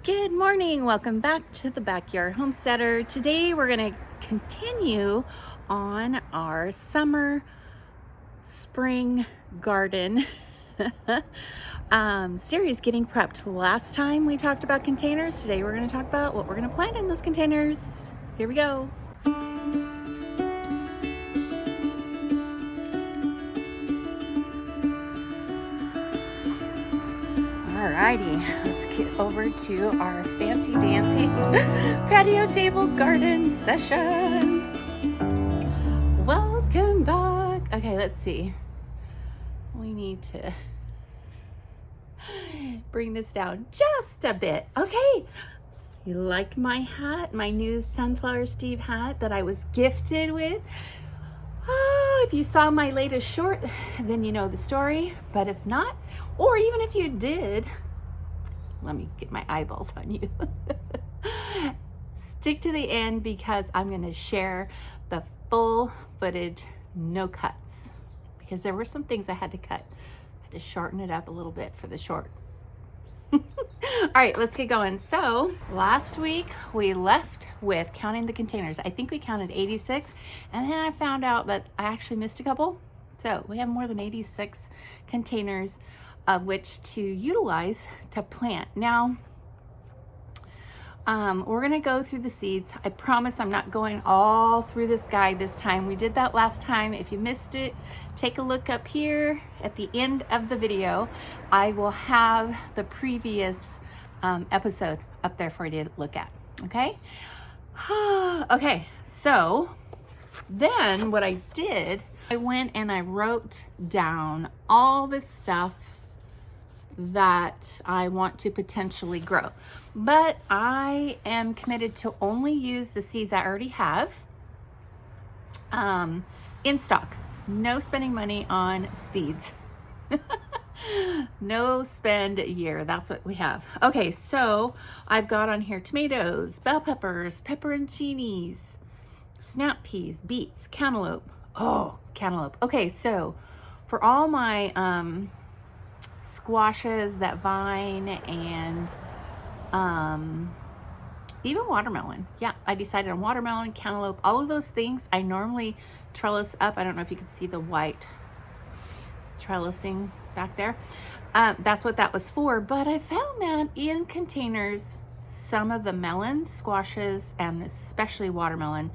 Good morning. Welcome back to the Backyard Homesteader. Today we're going to continue on our summer spring garden series, getting prepped. Last time we talked about containers. Today we're going to talk about what we're going to plant in those containers. Here we go. Alrighty, let's get over to our fancy dancy patio table garden session. Welcome back. Okay, let's see. We need to bring this down just a bit. Okay, you like my hat, my new Sunflower Steve hat that I was gifted with? If you saw my latest short, then you know the story. But if not, or even if you did, let me get my eyeballs on you. Stick to the end because I'm going to share the full footage, no cuts, because there were some things I had to cut. I had to shorten it up a little bit for the short. All right, let's get going. So last week we left with counting the containers. I think we counted 86, and then I found out that I actually missed a couple. So we have more than 86 containers of which to utilize to plant. Now, we're gonna go through the seeds. I promise I'm not going all through this guide this time. We did that last time. If you missed it, take a look up here at the end of the video. I will have the previous episode up there for you to look at, okay? Okay, so then what I did, I went and I wrote down all the stuff that I want to potentially grow. But I am committed to only use the seeds I already have in stock. No spending money on seeds. No spend year. That's what we have. Okay, so I've got on here tomatoes, bell peppers, pepperoncinis, snap peas, beets, cantaloupe. Oh, cantaloupe. Okay, so for all my squashes that vine and even watermelon. Yeah, I decided on watermelon, cantaloupe, all of those things. I normally trellis up. I don't know if you can see the white trellising back there. That's what that was for. But I found that in containers, some of the melons, squashes, and especially watermelon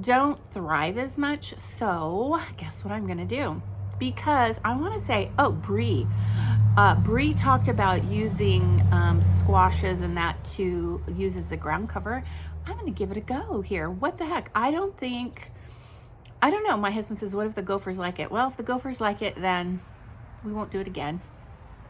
don't thrive as much. So guess what I'm gonna do? Because I want to say, oh, Bree talked about using squashes and that to use as a ground cover. I'm going to give it a go here. What the heck? I don't know. My husband says, what if the gophers like it? Well, if the gophers like it, then we won't do it again.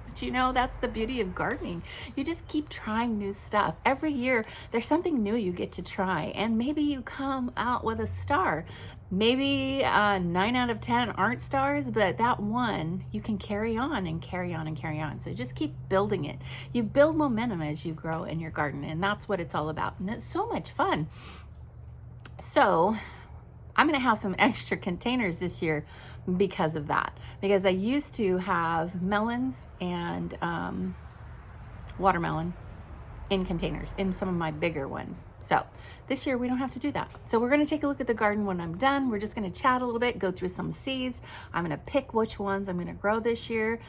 But you know, that's the beauty of gardening. You just keep trying new stuff. Every year, there's something new you get to try. And maybe you come out with a star. Maybe 9 out of 10 aren't stars, but that one you can carry on and carry on and carry on. So just keep building it. You build momentum as you grow in your garden, and that's what it's all about. And it's so much fun. So I'm going to have some extra containers this year because of that. Because I used to have melons and watermelon in containers, in some of my bigger ones. So this year we don't have to do that. So we're going to take a look at the garden when I'm done. We're just going to chat a little bit, go through some seeds. I'm going to pick which ones I'm going to grow this year.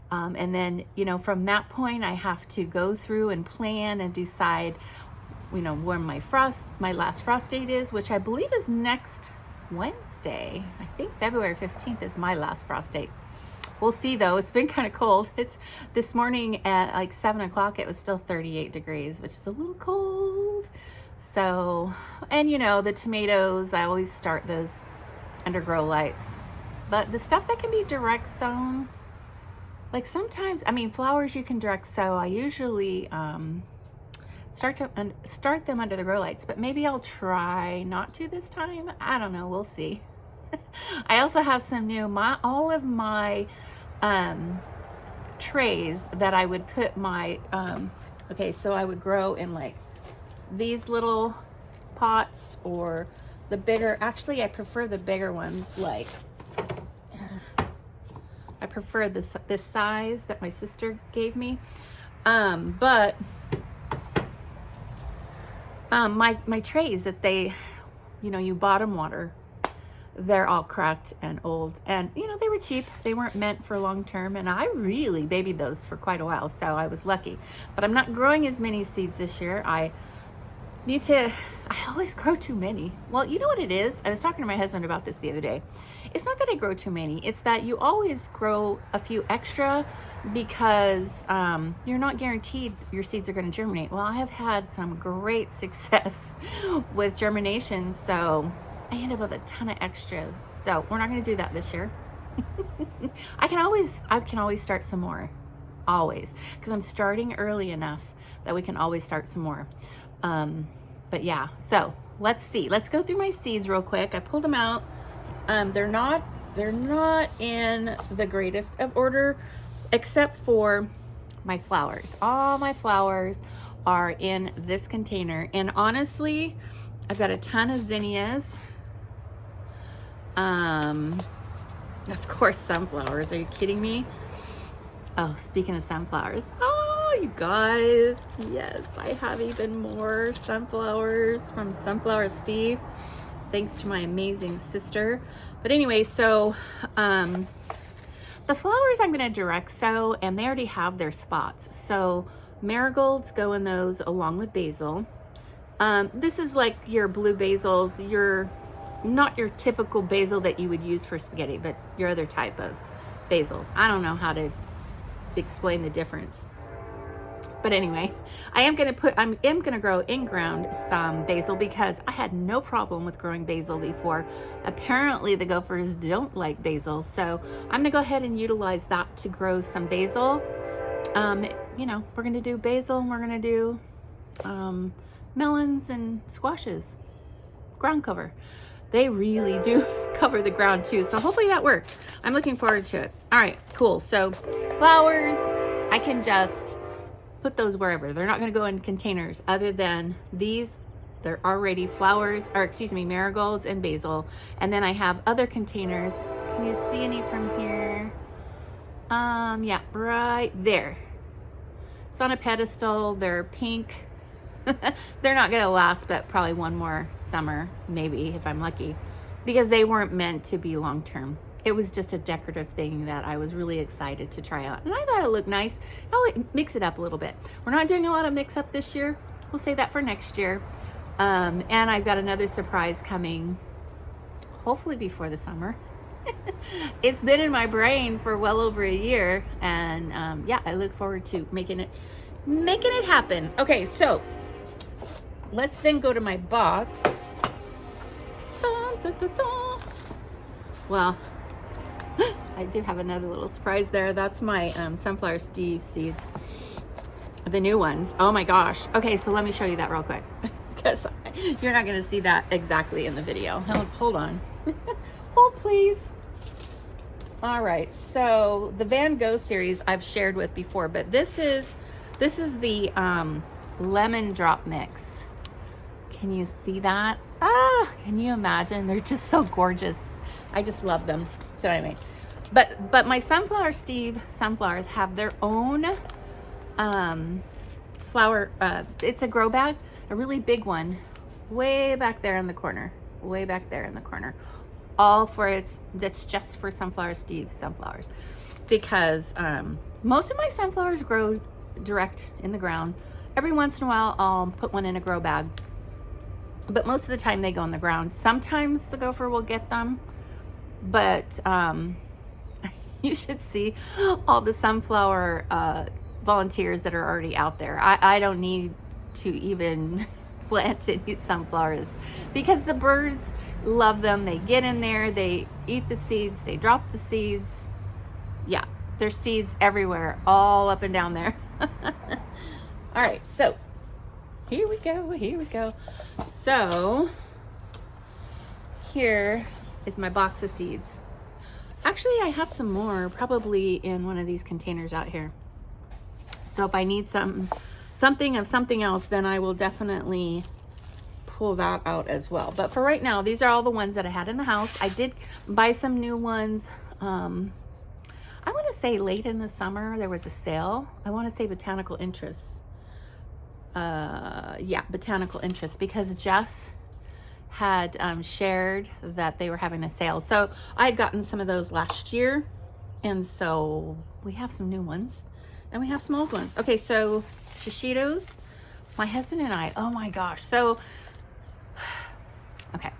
And then, you know, from that point, I have to go through and plan and decide, you know, when my last frost date is, which I believe is next Wednesday. I think February 15th is my last frost date. We'll see though. It's been kind of cold. It's this morning at like 7 o'clock, it was still 38 degrees, which is a little cold. So, and you know, the tomatoes, I always start those under grow lights. But the stuff that can be direct sown, like sometimes, I mean, flowers you can direct sow. I usually start them under the grow lights, but maybe I'll try not to this time. I don't know. We'll see. I also have some new, all of my trays that I would put my, okay, so I would grow in like these little pots or the bigger, actually I prefer the bigger ones, like I prefer this size that my sister gave me. But My trays that they, you bottom water, they're all cracked and old, and they were cheap. They weren't meant for long term, and I really babied those for quite a while, so I was lucky. But I'm not growing as many seeds this year. I always grow too many. Well, you know what it is? I was talking to my husband about this the other day. It's not that I grow too many. It's that you always grow a few extra because you're not guaranteed your seeds are going to germinate. Well, I have had some great success with germination, so I end up with a ton of extra. So we're not going to do that this year. I can always start some more, always, because I'm starting early enough that we can always start some more. But yeah, so let's see. Let's go through my seeds real quick. I pulled them out. They're not in the greatest of order, except for my flowers. All my flowers are in this container, and honestly, I've got a ton of zinnias. Of course, sunflowers. Are you kidding me? Oh, speaking of sunflowers. Oh, you guys. Yes, I have even more sunflowers from Sunflower Steve, thanks to my amazing sister. But anyway, so the flowers I'm going to direct sow, and they already have their spots. So marigolds go in those along with basil. This is like your blue basils, not your typical basil that you would use for spaghetti, but your other type of basils. I don't know how to explain the difference. But anyway, I am going to grow in ground some basil because I had no problem with growing basil before. Apparently the gophers don't like basil. So I'm going to go ahead and utilize that to grow some basil. We're going to do basil, and we're going to do melons and squashes. Ground cover. They really do cover the ground too. So hopefully that works. I'm looking forward to it. All right, cool. So flowers, I can just put those wherever. They're not going to go in containers other than these. They're already marigolds and basil. And then I have other containers. Can you see any from here? Yeah, right there. It's on a pedestal. They're pink. They're not going to last but probably one more summer, maybe, if I'm lucky, because they weren't meant to be long term. It was just a decorative thing that I was really excited to try out, and I thought it looked nice. I'll mix it up a little bit. We're not doing a lot of mix up this year. We'll save that for next year. And I've got another surprise coming, hopefully before the summer. It's been in my brain for well over a year, and yeah, I look forward to making it happen. Okay, so let's then go to my box. Dun, dun, dun, dun. Well, I do have another little surprise there. That's my Sunflower Steve seeds, the new ones. Oh my gosh. Okay, so let me show you that real quick, because you're not going to see that exactly in the video. Hold on. Hold, please. All right, so the Van Gogh series I've shared with before, but this is the lemon drop mix. Can you see that? Can you imagine? They're just so gorgeous. I just love them. So anyway, but my Sunflower Steve sunflowers have their own flower. It's a grow bag, a really big one, way back there in the corner. That's just for Sunflower Steve sunflowers, because most of my sunflowers grow direct in the ground. Every once in a while I'll put one in a grow bag, but most of the time they go in the ground. Sometimes the gopher will get them, but you should see all the sunflower volunteers that are already out there. I don't need to even plant any sunflowers because the birds love them. They get in there, they eat the seeds, they drop the seeds. Yeah, there's seeds everywhere, all up and down there. All right, so here we go. So here is my box of seeds. Actually, I have some more probably in one of these containers out here. So if I need something of something else, then I will definitely pull that out as well. But for right now, these are all the ones that I had in the house. I did buy some new ones. I want to say late in the summer, there was a sale. I want to say Botanical Interests. Yeah, yeah, botanical interest, because Jess had shared that they were having a sale. So I had gotten some of those last year, and so we have some new ones and we have some old ones. Okay, so shishitos, my husband and I, oh my gosh. So, okay,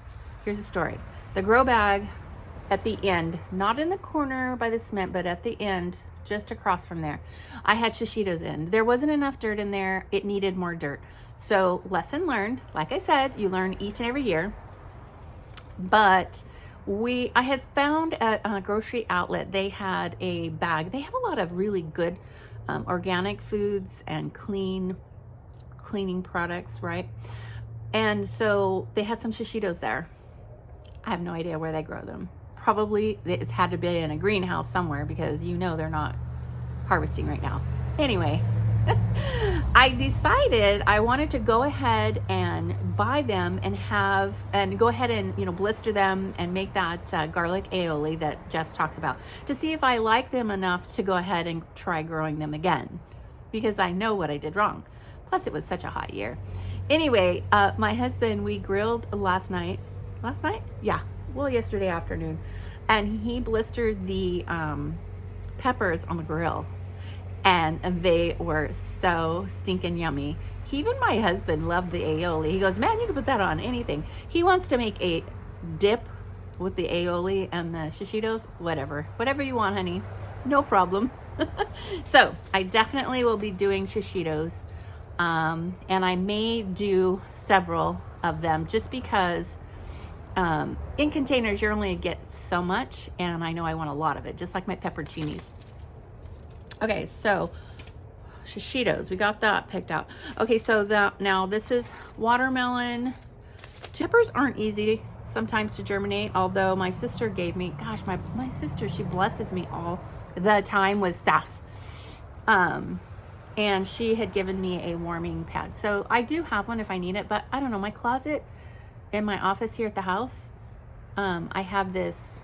here's the story. The grow bag at the end, not in the corner by the cement, but at the end, just across from there, I had shishitos in. There wasn't enough dirt in there. It needed more dirt. So lesson learned, like I said, you learn each and every year. But I had found at a grocery outlet, they had a bag. They have a lot of really good organic foods and cleaning products, right? And so they had some shishitos there. I have no idea where they grow them. Probably it's had to be in a greenhouse somewhere, because you know they're not harvesting right now. Anyway, I decided I wanted to go ahead and buy them and go ahead and, you know, blister them and make that garlic aioli that Jess talks about, to see if I like them enough to go ahead and try growing them again, because I know what I did wrong. Plus, it was such a hot year. Anyway, my husband, we grilled last night? Yeah, well, yesterday afternoon. And he blistered the peppers on the grill. And they were so stinking yummy. Even my husband loved the aioli. He goes, man, you can put that on anything. He wants to make a dip with the aioli and the shishitos. Whatever you want, honey. No problem. So I definitely will be doing shishitos. And I may do several of them, just because in containers you only get so much, and I know I want a lot of it, just like my pepperoncinis. Okay, so shishitos, we got that picked out. Okay, so now this is watermelon. Peppers aren't easy sometimes to germinate, although my sister gave me, gosh, my sister, she blesses me all the time with stuff. And she had given me a warming pad. So I do have one if I need it, but I don't know, my closet in my office here at the house, I have this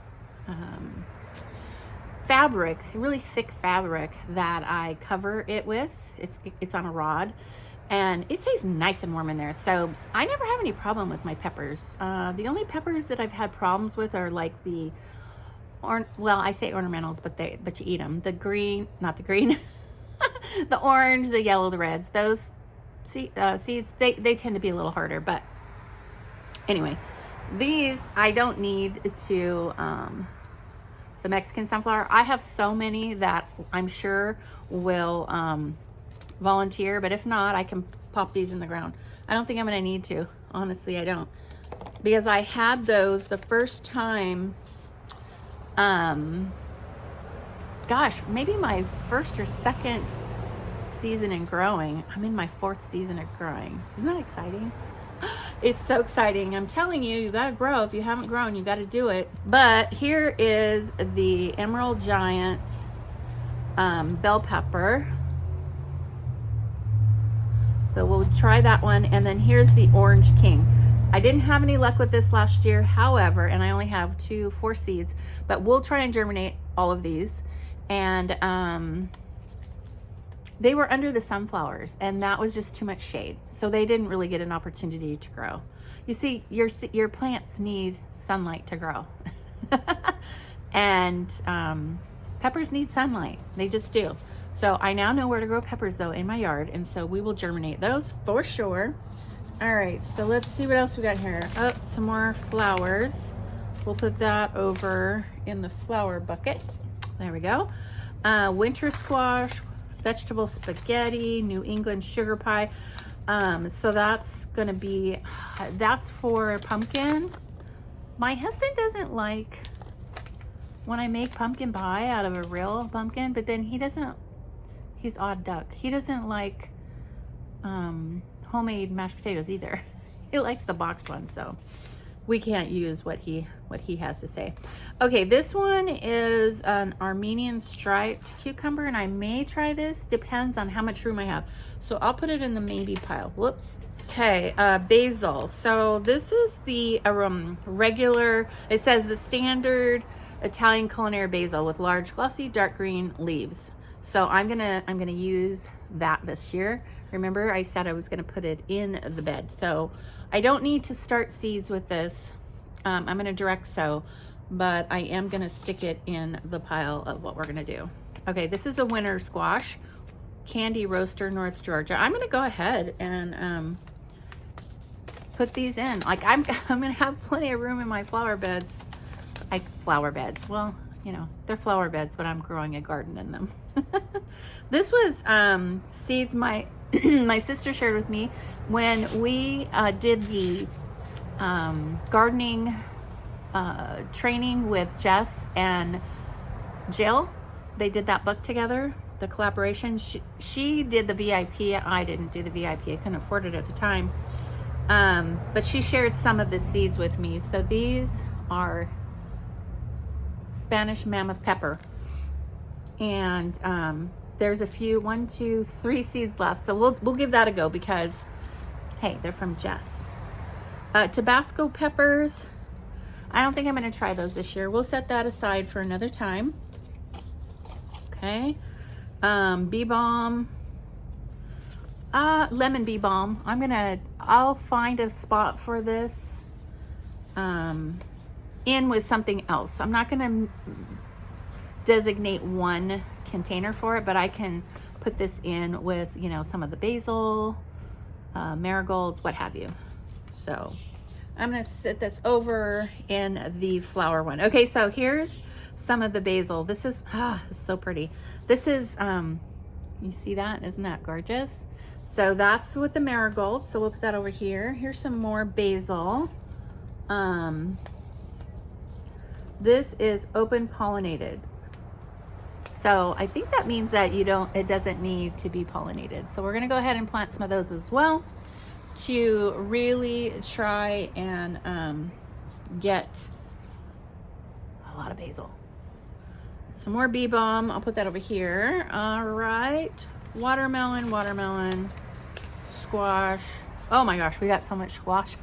fabric, really thick fabric that I cover it with. It's on a rod, and it stays nice and warm in there. So I never have any problem with my peppers. The only peppers that I've had problems with are like I say ornamentals, but you eat them. The green, not the green, the orange, the yellow, the reds. Those seeds, they tend to be a little harder. But anyway, these I don't need to. The Mexican sunflower, I have so many that I'm sure will volunteer, but if not, I can pop these in the ground. I don't think I'm gonna need to, honestly. I don't, because I had those the first time, gosh, maybe my first or second season in growing. I'm in my 4th season of growing. Isn't that exciting? It's so exciting. I'm telling you, you gotta grow. If you haven't grown, you gotta do it. But here is the Emerald Giant bell pepper. So we'll try that one. And then here's the Orange King. I didn't have any luck with this last year, however, and I only have 4 seeds, but we'll try and germinate all of these. And they were under the sunflowers, and that was just too much shade. So they didn't really get an opportunity to grow. You see, your plants need sunlight to grow. And peppers need sunlight. They just do. So I now know where to grow peppers, though, in my yard. And so we will germinate those for sure. All right, so let's see what else we got here. Oh, some more flowers. We'll put that over in the flower bucket. There we go. Winter squash, vegetable spaghetti, New England sugar pie. So that's gonna be, that's for pumpkin. My husband doesn't like when I make pumpkin pie out of a real pumpkin, but then he's odd duck. He doesn't like homemade mashed potatoes either. He likes the boxed ones, so we can't use what he has to say. Okay, this one is an Armenian striped cucumber, and I may try this, depends on how much room I have. So I'll put it in the maybe pile. Whoops. Okay, basil. So this is the regular, it says the standard Italian culinary basil with large glossy dark green leaves. So I'm gonna use that this year. Remember I said I was going to put it in the bed. So I don't need to start seeds with this. I'm going to direct sow, but I am going to stick it in the pile of what we're going to do. Okay, this is a winter squash, Candy Roaster, North Georgia. I'm going to go ahead and put these in. Like I'm going to have plenty of room in my flower beds. Flower beds. Well, you know, they're flower beds, but I'm growing a garden in them. This was seeds my my sister shared with me when we did the gardening training with Jess and Jill. They did that book together, the collaboration. She did the VIP. I didn't do the VIP. I couldn't afford it at the time. But she shared some of the seeds with me. So these are Spanish mammoth pepper. And there's a few, 1, 2, 3 seeds left. So we'll give that a go because, hey, they're from Jess. Tabasco peppers. I don't think I'm going to try those this year. We'll set that aside for another time. Okay. Bee balm. Lemon bee balm. I'll find a spot for this in with something else. I'm not going to designate one container for it, but I can put this in with, you know, some of the basil, marigolds, what have you. So I'm going to sit this over in the flower one. Okay, so here's some of the basil. This is it's so pretty. This is you see that? Isn't that gorgeous? So that's with the marigold. So we'll put that over here. Here's some more basil. This is open pollinated. So I think that means that it doesn't need to be pollinated. So we're gonna go ahead and plant some of those as well to really try and get a lot of basil. Some more bee balm. I'll put that over here. All right. Watermelon, squash. Oh my gosh, we got so much squash.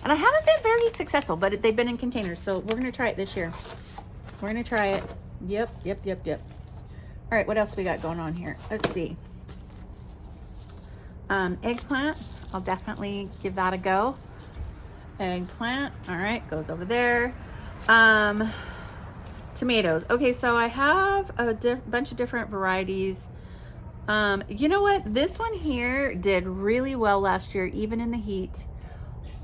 And I haven't been very successful, but they've been in containers. So we're gonna try it this year. We're gonna try it. Yep. All right, what else we got going on here? Let's see. Eggplant. I'll definitely give that a go. Eggplant. All right, goes over there. Tomatoes. Okay, so I have a bunch of different varieties. You know what? This one here did really well last year, even in the heat.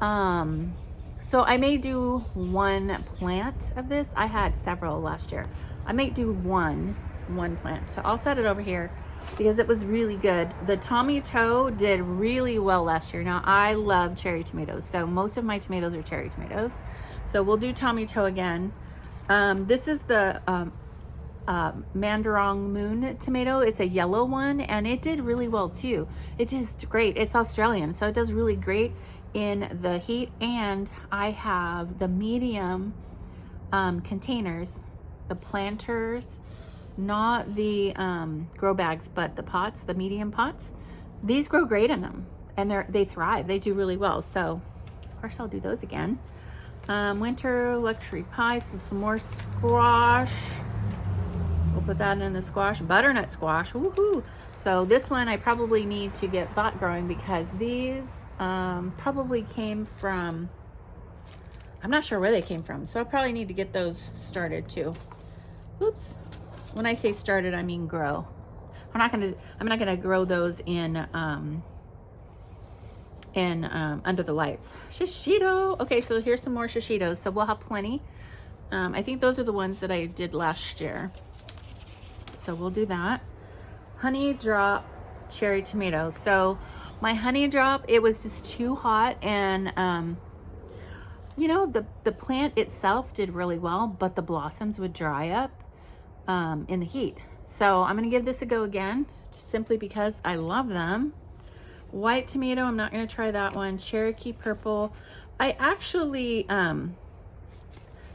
So I may do one plant of this. I had several last year. I may do one plant. So I'll set it over here because it was really good. The Tommy Toe did really well last year. Now I love cherry tomatoes. So most of my tomatoes are cherry tomatoes. So we'll do Tommy Toe again. This is the Mandarong Moon tomato. It's a yellow one and it did really well too. It is great. It's Australian, so it does really great in the heat. And I have the medium containers, the planters, not the grow bags, but the pots, the medium pots. These grow great in them and they thrive. They do really well. So of course I'll do those again. Winter luxury pie. So some more squash. We'll put that in the squash. Butternut squash. Woohoo! So this one I probably need to get bot growing because these probably came from, I'm not sure where they came from. So I probably need to get those started too. Oops. When I say started, I mean grow. I'm not gonna grow those in under the lights. Shishito. Okay, so here's some more shishitos. So we'll have plenty. I think those are the ones that I did last year. So we'll do that. Honey drop cherry tomatoes. So my honey drop, it was just too hot and you know, the plant itself did really well, but the blossoms would dry up in the heat. So I'm gonna give this a go again, simply because I love them. White tomato, I'm not gonna try that one. Cherokee purple. I actually,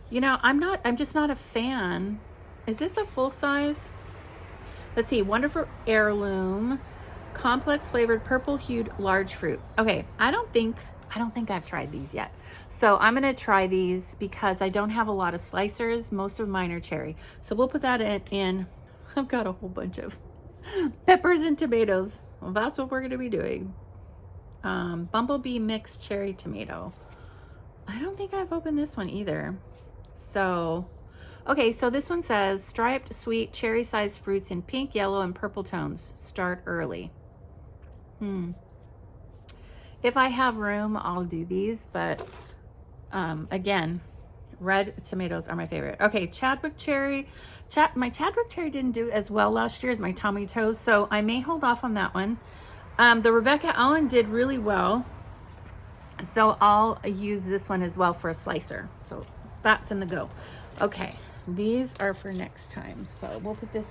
you know, I'm just not a fan. Is this a full size? Let's see, wonderful heirloom, complex flavored purple hued large fruit. Okay, I don't think I've tried these yet. So I'm gonna try these because I don't have a lot of slicers. Most of mine are cherry. So we'll put that in. I've got a whole bunch of peppers and tomatoes. well, that's what we're going to be doing. Bumblebee mixed cherry tomato. I don't think I've opened this one either. So, okay, so this one says striped sweet cherry sized fruits in pink, yellow, and purple tones. Start early. If I have room, I'll do these, but again, red tomatoes are my favorite. Okay, Chadwick cherry. My Chadwick cherry didn't do as well last year as my Tommy Toes, so I may hold off on that one. The Rebecca Allen did really well, so I'll use this one as well for a slicer. So that's in the go. Okay, these are for next time, so we'll put this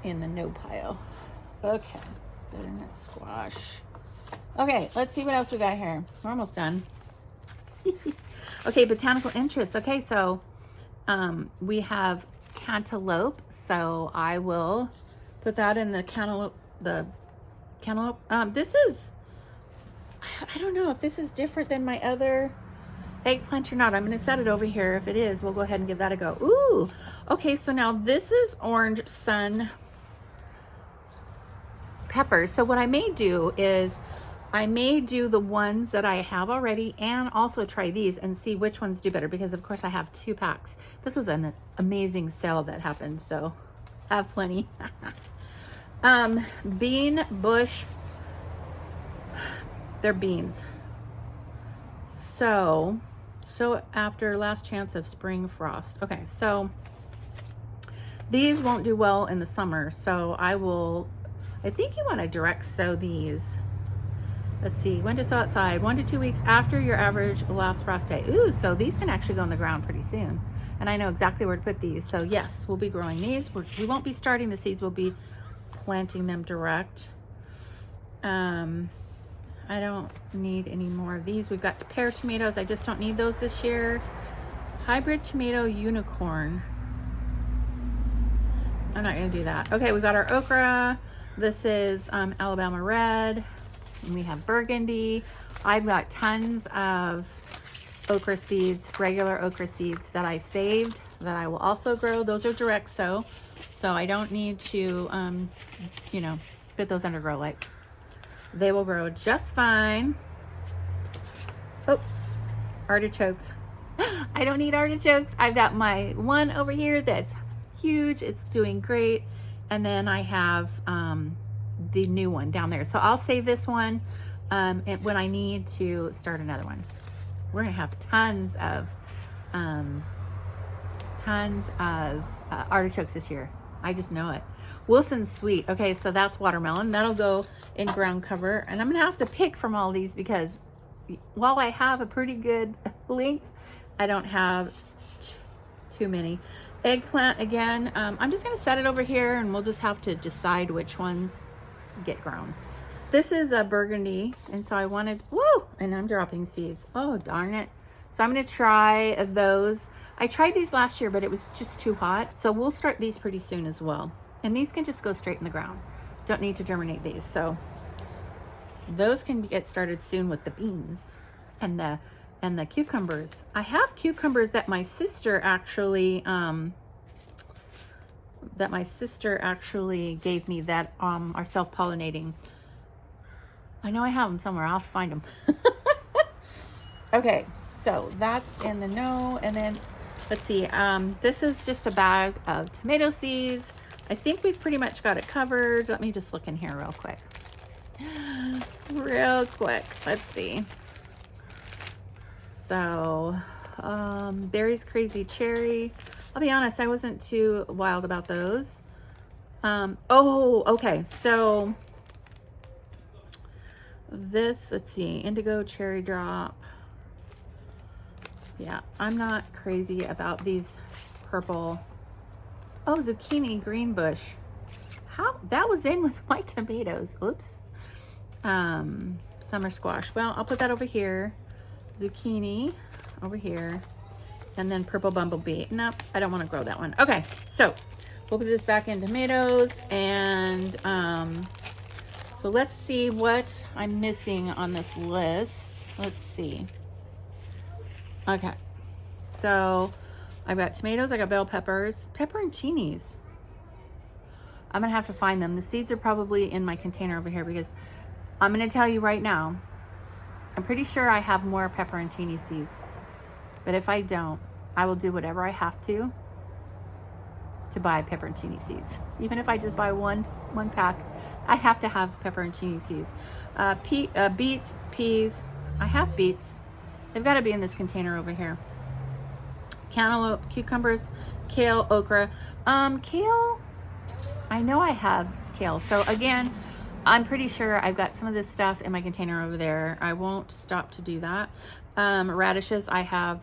in the no pile. Okay, butternut squash. Okay, let's see what else we got here. We're almost done. Okay, botanical interest. Okay, so we have cantaloupe, so I will put that in the cantaloupe. This is, I don't know if this is different than my other eggplant or not. I'm going to set it over here. If it is, we'll go ahead and give that a go. Ooh, okay, so now this is orange sun peppers. So what I may do is I may do the ones that I have already and also try these and see which ones do better, because of course I have 2 packs. This was an amazing sale that happened, so I have plenty. Bean bush, they're beans. So after last chance of spring frost. Okay, so these won't do well in the summer, so I think you want to direct sow these. Let's see, when to sow outside, 1 to 2 weeks after your average last frost day. Ooh, so these can actually go in the ground pretty soon. And I know exactly where to put these. So yes, we'll be growing these. We won't be starting the seeds, we'll be planting them direct. I don't need any more of these. We've got pear tomatoes. I just don't need those this year. Hybrid tomato unicorn. I'm not gonna do that. Okay, we've got our okra. This is Alabama red. And we have burgundy. I've got tons of okra seeds, regular okra seeds that I saved that I will also grow. Those are direct sow, so I don't need to, you know, put those under grow lights. They will grow just fine. Oh, artichokes. I don't need artichokes. I've got my one over here that's huge. It's doing great. And then I have the new one down there. So I'll save this one when I need to start another one. We're gonna have tons of artichokes this year. I just know it. Wilson's sweet. Okay, so that's watermelon. That'll go in ground cover. And I'm gonna have to pick from all these because while I have a pretty good length, I don't have too many. Eggplant again. I'm just gonna set it over here and we'll just have to decide which ones get grown. This is a burgundy, and so I wanted, whoa, and I'm dropping seeds. Oh, darn it. So I'm gonna try those. I tried these last year, but it was just too hot. So we'll start these pretty soon as well. And these can just go straight in the ground. Don't need to germinate these. So those can get started soon with the beans and the cucumbers. I have cucumbers that my sister actually gave me that are self-pollinating. I know I have them somewhere. I'll find them. Okay, so that's in the no. And then let's see. This is just a bag of tomato seeds. I think we've pretty much got it covered. Let me just look in here real quick. Real quick. Let's see. So, Berry's Crazy Cherry. I'll be honest, I wasn't too wild about those. Oh, okay. So this, let's see, Indigo Cherry Drop. Yeah, I'm not crazy about these purple. Oh, Zucchini Green Bush. How, that was in with my tomatoes. Oops. Summer Squash. Well, I'll put that over here. Zucchini over here. And then Purple Bumblebee. Nope, I don't want to grow that one. Okay, so we'll put this back in tomatoes. And so let's see what I'm missing on this list. Let's see. Okay, so I've got tomatoes, I got bell peppers, pepperoncinis. I'm gonna have to find them. The seeds are probably in my container over here, because I'm gonna tell you right now, I'm pretty sure I have more pepperoncini seeds. But if I don't, I will do whatever I have to buy pepperoncini seeds. Even if I just buy one pack, I have to have pepperoncini seeds. Beets, peas. I have beets. They've got to be in this container over here. Cantaloupe, cucumbers, kale, okra. Kale, I know I have kale. So again, I'm pretty sure I've got some of this stuff in my container over there. I won't stop to do that. Radishes, I have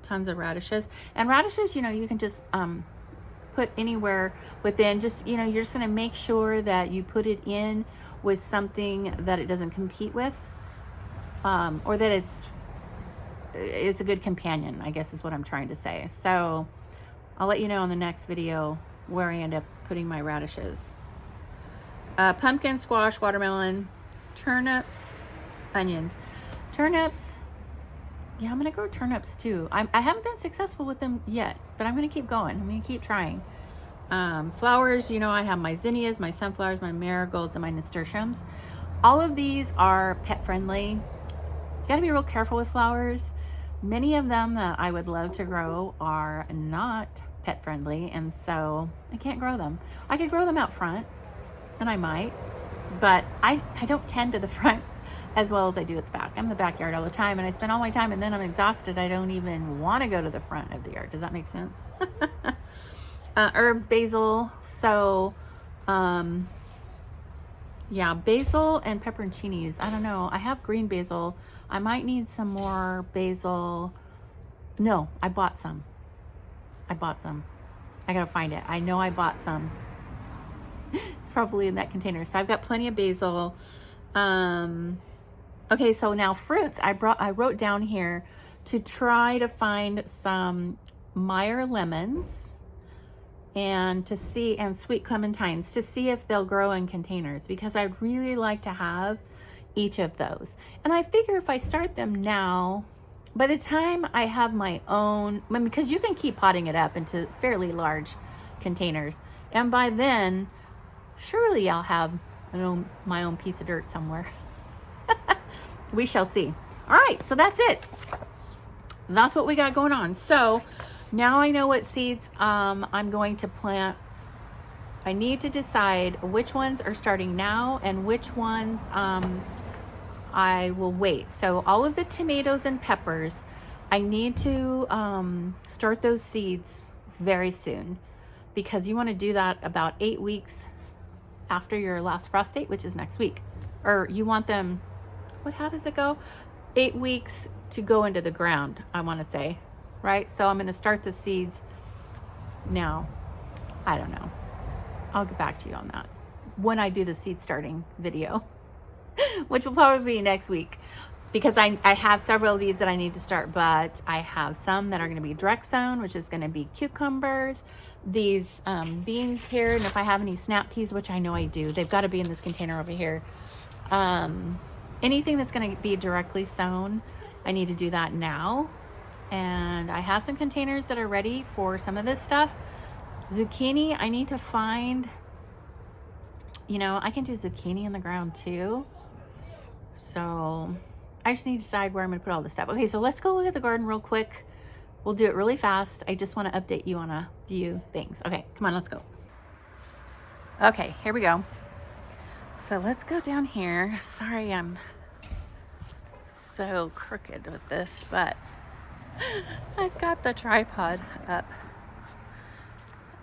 tons of radishes. And radishes, you know, you can just put anywhere within. Just, you know, you're just going to make sure that you put it in with something that it doesn't compete with, or that it's a good companion, I guess is what I'm trying to say. So I'll let you know in the next video where I end up putting my radishes. Pumpkin, squash, watermelon, turnips, onions. Turnips, yeah, I'm gonna grow turnips too. I haven't been successful with them yet, but I'm gonna keep going. I'm gonna keep trying. Flowers, you know, I have my zinnias, my sunflowers, my marigolds, and my nasturtiums. All of these are pet friendly. You gotta be real careful with flowers. Many of them that I would love to grow are not pet friendly, and so I can't grow them. I could grow them out front, and I might, but I don't tend to the front as well as I do at the back. I'm in the backyard all the time, and I spend all my time, and then I'm exhausted. I don't even want to go to the front of the yard. Does that make sense? Herbs, basil. So, yeah, basil and pepperoncinis. I don't know. I have green basil. I might need some more basil. No, I bought some. I gotta find it. I know I bought some. It's probably in that container. So I've got plenty of basil. Okay, so now fruits. I wrote down here to try to find some Meyer lemons and sweet clementines to see if they'll grow in containers, because I'd really like to have each of those. And I figure if I start them now, by the time I have my own, because you can keep potting it up into fairly large containers, and by then surely I'll have my own piece of dirt somewhere. We shall see. All right, so that's it. That's what we got going on. So now I know what seeds I'm going to plant. I need to decide which ones are starting now and which ones I will wait. So all of the tomatoes and peppers, I need to start those seeds very soon, because you want to do that about 8 weeks after your last frost date, which is next week. Or you want them, how does it go? 8 weeks to go into the ground, I want to say, right? So I'm going to start the seeds now. I don't know. I'll get back to you on that when I do the seed starting video, which will probably be next week, because I have several of these that I need to start, but I have some that are going to be direct sown, which is going to be cucumbers, these beans here, and if I have any snap peas, which I know I do, they've got to be in this container over here. Anything that's going to be directly sown, I need to do that now. And I have some containers that are ready for some of this stuff. Zucchini, I need to find, you know, I can do zucchini in the ground too. So I just need to decide where I'm going to put all this stuff. Okay, so let's go look at the garden real quick. We'll do it really fast. I just want to update you on a few things. Okay, come on, let's go. Okay, here we go. So let's go down here. Sorry, I'm so crooked with this, but I've got the tripod up.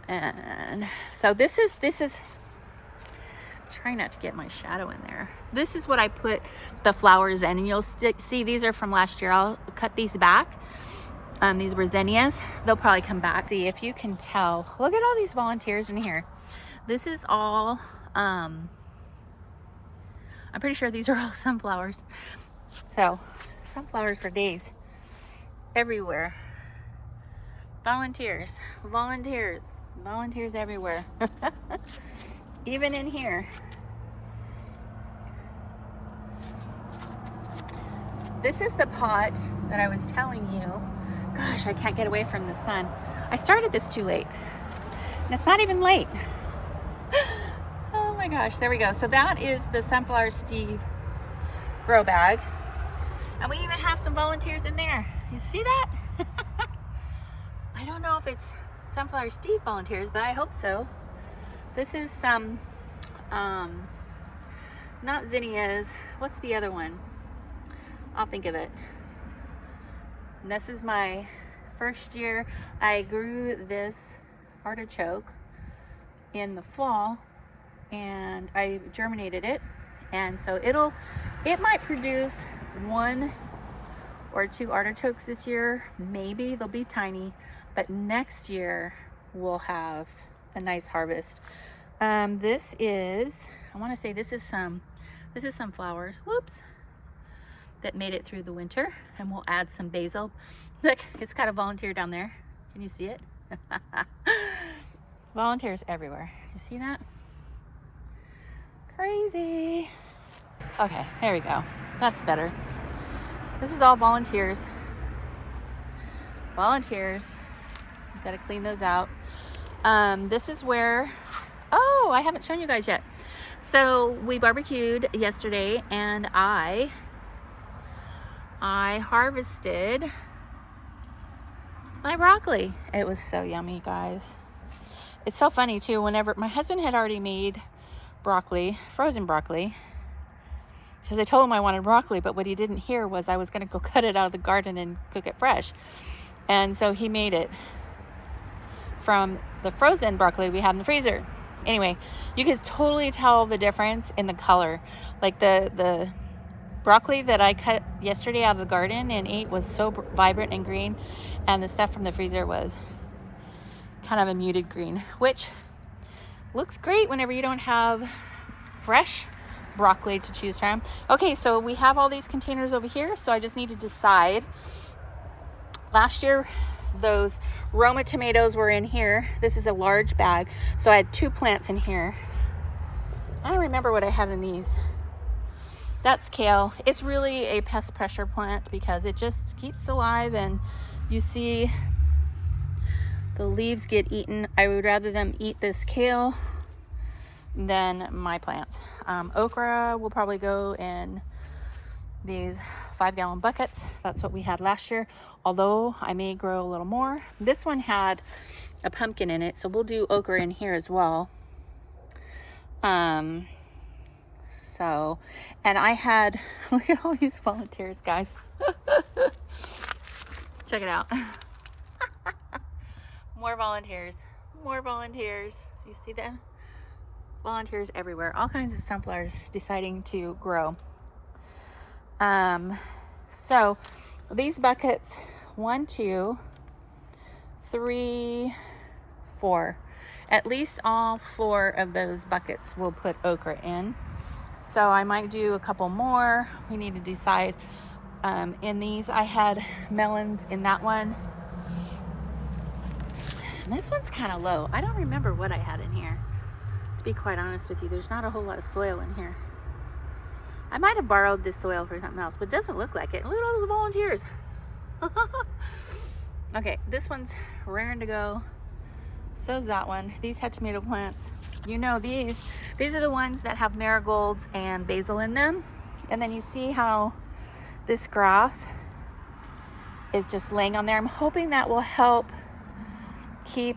And so this is try not to get my shadow in there. This is what I put the flowers in, and you'll see these are from last year. I'll cut these back. These were zinnias. They'll probably come back. See if you can tell. Look at all these volunteers in here. This is all I'm pretty sure these are all sunflowers. So sunflowers for days everywhere. Volunteers everywhere. Even in here. This is the pot that I was telling you. Gosh, I can't get away from the sun. I started this too late. And it's not even late. gosh, there we go. So that is the Sunflower Steve grow bag. And we even have some volunteers in there. You see that? I don't know if it's Sunflower Steve volunteers, but I hope so. This is some, not zinnias. What's the other one? I'll think of it. And this is my first year. I grew this artichoke in the fall and I germinated it, and so it might produce 1 or 2 artichokes this year. Maybe they'll be tiny, but next year we'll have a nice harvest. This is, I want to say this is some flowers, whoops, that made it through the winter, and we'll add some basil. Look, it's got a volunteer down there. Can you see it? Volunteers everywhere. You see that? Crazy. Okay, there we go. That's better. This is all volunteers. Volunteers. Gotta clean those out. This is where, oh, I haven't shown you guys yet. So we barbecued yesterday, and I harvested my broccoli. It was so yummy, guys. It's so funny too, whenever my husband had already made broccoli, frozen broccoli, because I told him I wanted broccoli, but what he didn't hear was I was going to go cut it out of the garden and cook it fresh. And so he made it from the frozen broccoli we had in the freezer. Anyway, you could totally tell the difference in the color. Like the broccoli that I cut yesterday out of the garden and ate was so vibrant and green, and the stuff from the freezer was kind of a muted green, which looks great whenever you don't have fresh broccoli to choose from. Okay, so we have all these containers over here, so I just need to decide. Last year, those Roma tomatoes were in here. This is a large bag, so I had 2 plants in here. I don't remember what I had in these. That's kale. It's really a pest pressure plant because it just keeps alive, and you see the leaves get eaten. I would rather them eat this kale than my plants. Okra will probably go in these 5-gallon buckets. That's what we had last year, although I may grow a little more. This one had a pumpkin in it, so we'll do okra in here as well. So, and I had, look at all these volunteers, guys. Check it out. More volunteers, more volunteers. Do you see them? Volunteers everywhere. All kinds of sunflowers deciding to grow. So these buckets, 1, 2, 3, 4. At least all 4 of those buckets will put okra in. So I might do a couple more. We need to decide. In these, I had melons in that one. And this one's kind of low. I don't remember what I had in here. To be quite honest with you, there's not a whole lot of soil in here. I might have borrowed this soil for something else, but it doesn't look like it. Look at all those volunteers. Okay, this one's raring to go. So's that one. These had tomato plants. You know, these are the ones that have marigolds and basil in them. And then you see how this grass is just laying on there. I'm hoping that will help keep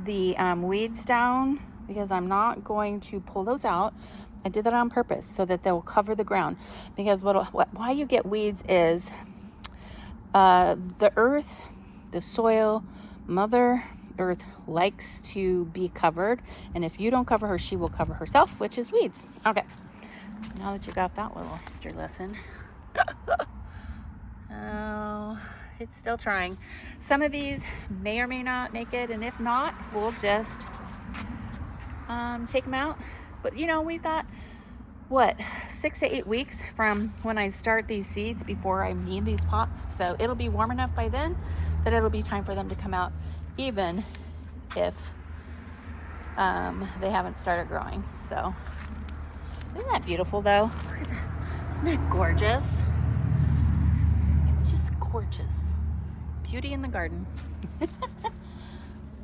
the weeds down, because I'm not going to pull those out. I did that on purpose so that they'll cover the ground, because why you get weeds is the earth, the soil, Mother Earth likes to be covered, and if you don't cover her, she will cover herself, which is weeds. Okay, now that you got that little history lesson. Oh, it's still trying. Some of these may or may not make it, and if not, we'll just take them out. But you know, we've got what, 6 to 8 weeks from when I start these seeds before I need these pots, so it'll be warm enough by then that it'll be time for them to come out, even if they haven't started growing. So isn't that beautiful though? Look at that. Isn't that gorgeous? It's just gorgeous. Beauty in the garden.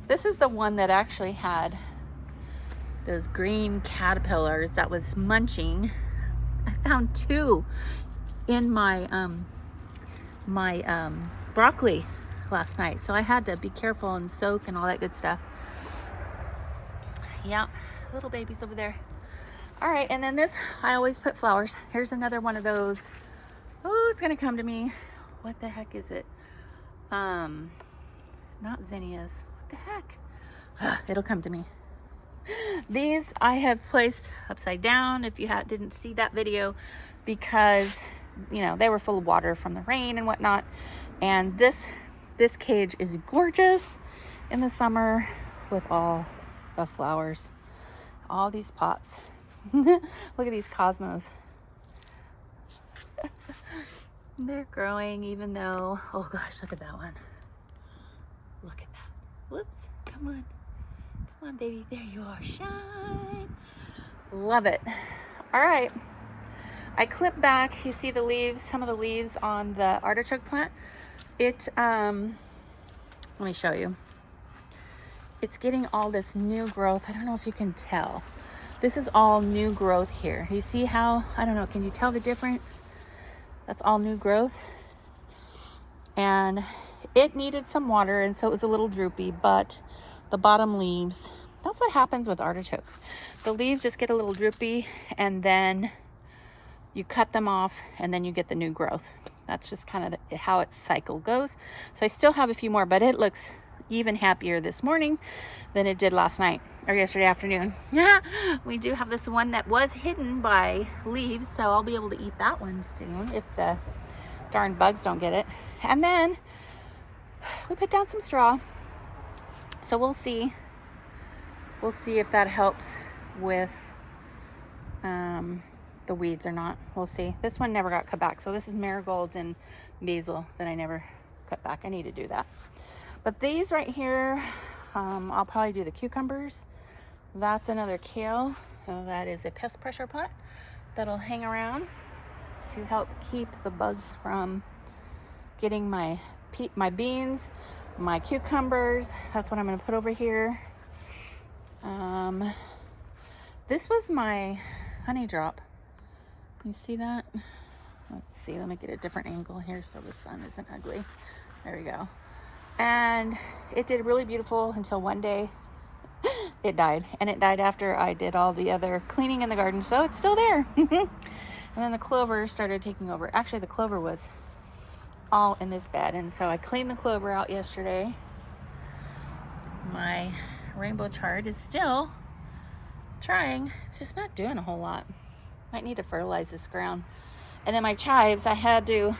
This is the one that actually had those green caterpillars that was munching. I found 2 in my broccoli last night, so I had to be careful and soak and all that good stuff. Yep, little babies over there. All right, and then this, I always put flowers. Here's another one of those. Oh, it's gonna come to me. What the heck is it? Not zinnias. What the heck? It'll come to me. These I have placed upside down, if you didn't see that video, because you know they were full of water from the rain and whatnot. And this cage is gorgeous in the summer with all the flowers, all these pots. Look at these cosmos. They're growing, even though, oh gosh, look at that one. Look at that. Whoops, come on. Come on, baby. There you are. Shine. Love it. All right. I clipped back. You see the leaves, some of the leaves on the artichoke plant. Let me show you. It's getting all this new growth. I don't know if you can tell. This is all new growth here. You see how, I don't know, can you tell the difference? That's all new growth. And it needed some water, and so it was a little droopy, but the bottom leaves, that's what happens with artichokes. The leaves just get a little droopy, and then you cut them off, and then you get the new growth. That's just kind of how its cycle goes. So I still have a few more, but it looks even happier this morning than it did last night or yesterday afternoon. Yeah, we do have this one that was hidden by leaves, so I'll be able to eat that one soon if the darn bugs don't get it. And then we put down some straw, so we'll see if that helps with the weeds or not. We'll see. This one never got cut back, so this is marigolds and basil that I never cut back. I need to do that. But these right here, I'll probably do the cucumbers. That's another kale. That is a pest pressure pot that'll hang around to help keep the bugs from getting my beans, my cucumbers. That's what I'm going to put over here. This was my honey drop. You see that? Let's see. Let me get a different angle here so the sun isn't ugly. There we go. And it did really beautiful until one day it died, and it died after I did all the other cleaning in the garden, so it's still there. And then the clover started taking over. Actually, the clover was all in this bed, and so I cleaned the clover out yesterday. My rainbow chard is still trying. It's just not doing a whole lot. Might need to fertilize this ground. And then my chives, I had to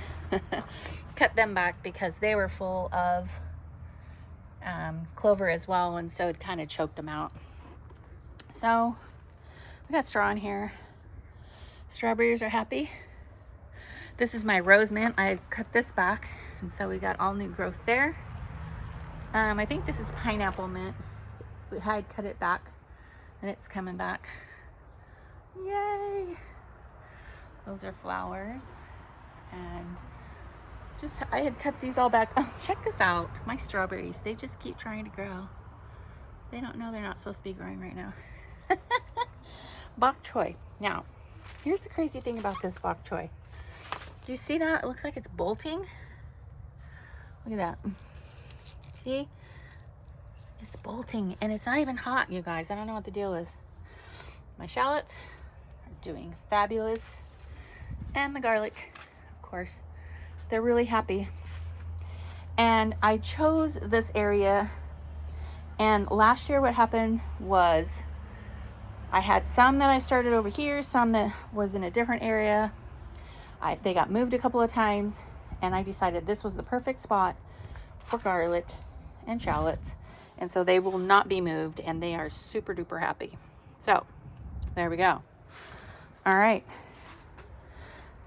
cut them back because they were full of clover as well, and so it kind of choked them out. So we got straw in here. Strawberries are happy. This is my rose mint. I cut this back, and so we got all new growth there. I think this is pineapple mint. I had cut it back, and it's coming back. Yay! Those are flowers. And I had cut these all back. Oh, check this out. My strawberries, they just keep trying to grow. They don't know they're not supposed to be growing right now. Bok choy. Now, here's the crazy thing about this bok choy. Do you see that? It looks like it's bolting. Look at that. See? It's bolting, and it's not even hot, you guys. I don't know what the deal is. My shallots are doing fabulous. And the garlic, of course. They're really happy. And I chose this area, and last year what happened was I had some that I started over here, some that was in a different area. They got moved a couple of times, and I decided this was the perfect spot for garlic and shallots, and so they will not be moved, and they are super duper happy. So there we go. All right,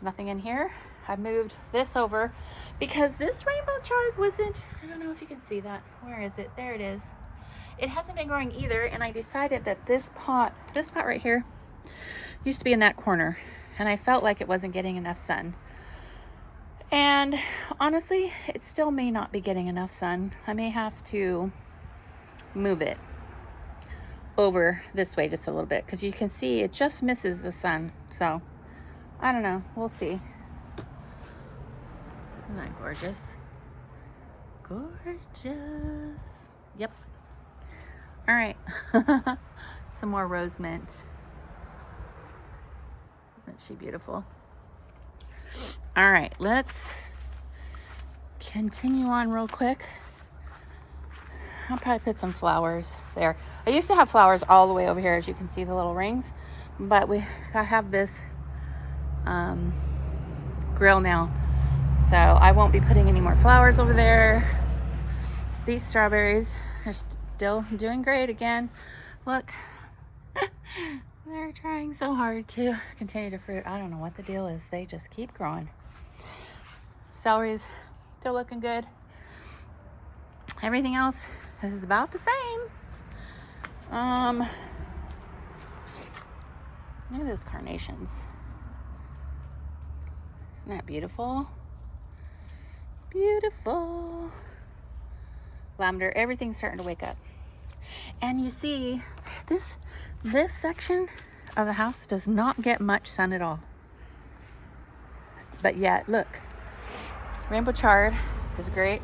nothing in here. I moved this over because this rainbow chard wasn't, I don't know if you can see that. Where is it? There it is. It hasn't been growing either, and I decided that this pot right here used to be in that corner, and I felt like it wasn't getting enough sun. And honestly, it still may not be getting enough sun. I may have to move it. over this way just a little bit because you can see it just misses the sun. So I don't know, we'll see. Isn't that gorgeous? Gorgeous. Yep. All right. Some more rose mint. Isn't she beautiful? All right, let's continue on real quick. I'll probably put some flowers there. I used to have flowers all the way over here, as you can see, the little rings, but I have this grill now, so I won't be putting any more flowers over there. These strawberries are still doing great again. Look, they're trying so hard to continue to fruit. I don't know what the deal is. They just keep growing. Celery's still looking good. Everything else is about the same. Look at those carnations. Isn't that beautiful? Beautiful. Lavender, everything's starting to wake up. And you see, this section of the house does not get much sun at all. But yet, look, rainbow chard is great.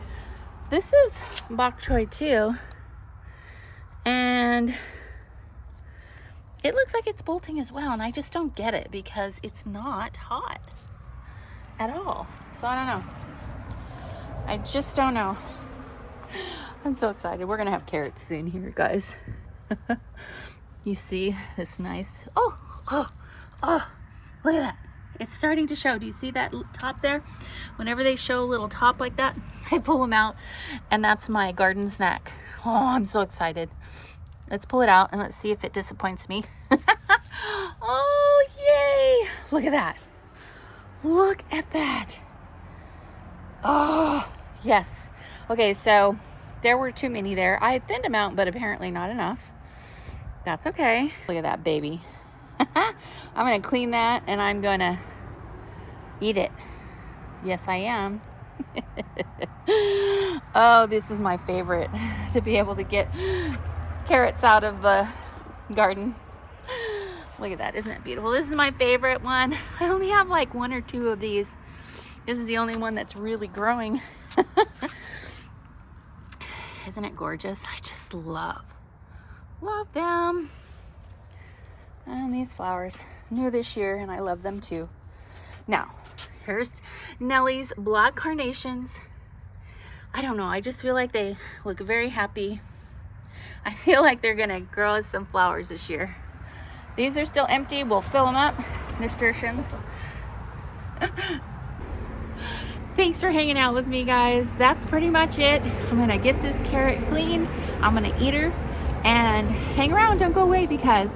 This is bok choy too, and it looks like it's bolting as well, and I just don't get it because it's not hot at all. So I don't know. I just don't know. I'm so excited. We're gonna have carrots soon here, guys. You see this nice, oh, look at that. It's starting to show. Do you see that top there? Whenever they show a little top like that, I pull them out, and that's my garden snack. Oh, I'm so excited. Let's pull it out and let's see if it disappoints me. Oh, yay. Look at that. Look at that. Oh, yes. Okay, so there were too many there. I thinned them out, but apparently not enough. That's okay. Look at that baby. I'm going to clean that and I'm going to eat it. Yes, I am. Oh, this is my favorite, to be able to get carrots out of the garden. Look at that. Isn't that beautiful? This is my favorite one. I only have like 1 or 2 of these. This is the only one that's really growing. Isn't it gorgeous? I just love them. And these flowers, new this year, and I love them too. Now, here's Nellie's black carnations. I don't know, I just feel like they look very happy. I feel like they're gonna grow us some flowers this year. These are still empty. We'll fill them up. Nasturtiums. Thanks for hanging out with me, guys. That's pretty much it. I'm gonna get this carrot cleaned. I'm gonna eat her and hang around. Don't go away, because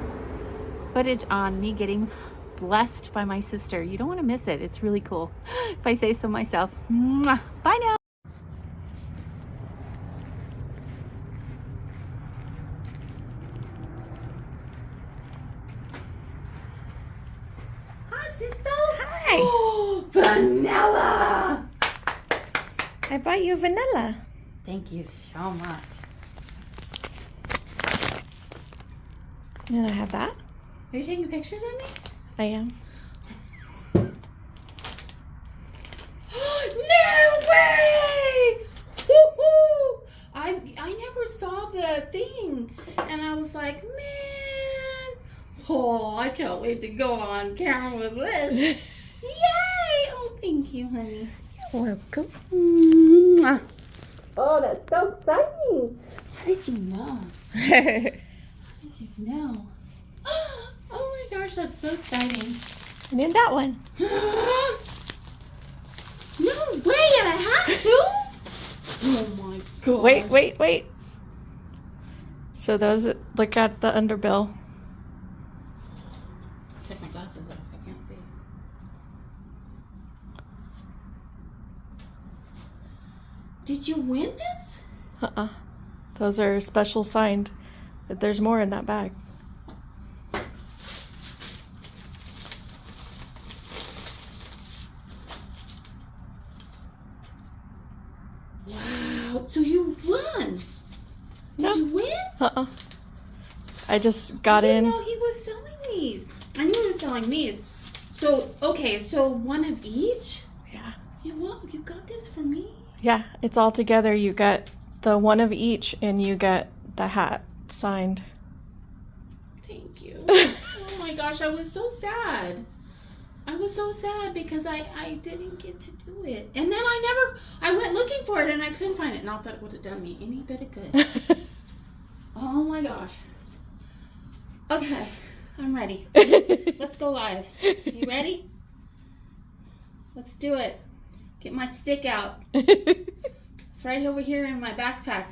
footage on me getting blessed by my sister. You don't want to miss it. It's really cool, if I say so myself. Mwah. Bye now. Hi, sister. Hi. Oh, vanilla. I bought you vanilla. Thank you so much. And then I have that. Are you taking pictures of me? I am. No way! Woo-hoo! I never saw the thing, and I was like, man, oh, I can't wait to go on camera with this. Yay! Oh, thank you, honey. You're welcome. Mwah. Oh, that's so exciting. How did you know? How did you know? Oh my gosh, that's so exciting. And then that one. No way, and I have to? Oh my god. Wait. So those, look at the underbill. Take my glasses off, I can't see. Did you win this? Those are special signed. That there's more in that bag. Wow, so you won. No. Did you win? I just got I in. didn't know he was selling these. I knew he was selling these. So, okay, so one of each? Yeah. You got this for me? Yeah, it's all together. You get the one of each, and you get the hat signed. Thank you. Oh my gosh, I was so sad. I was so sad because I didn't get to do it. And then I went looking for it and I couldn't find it. Not that it would have done me any bit of good. Oh my gosh. Okay, I'm ready. Let's go live. You ready? Let's do it. Get my stick out. It's right over here in my backpack.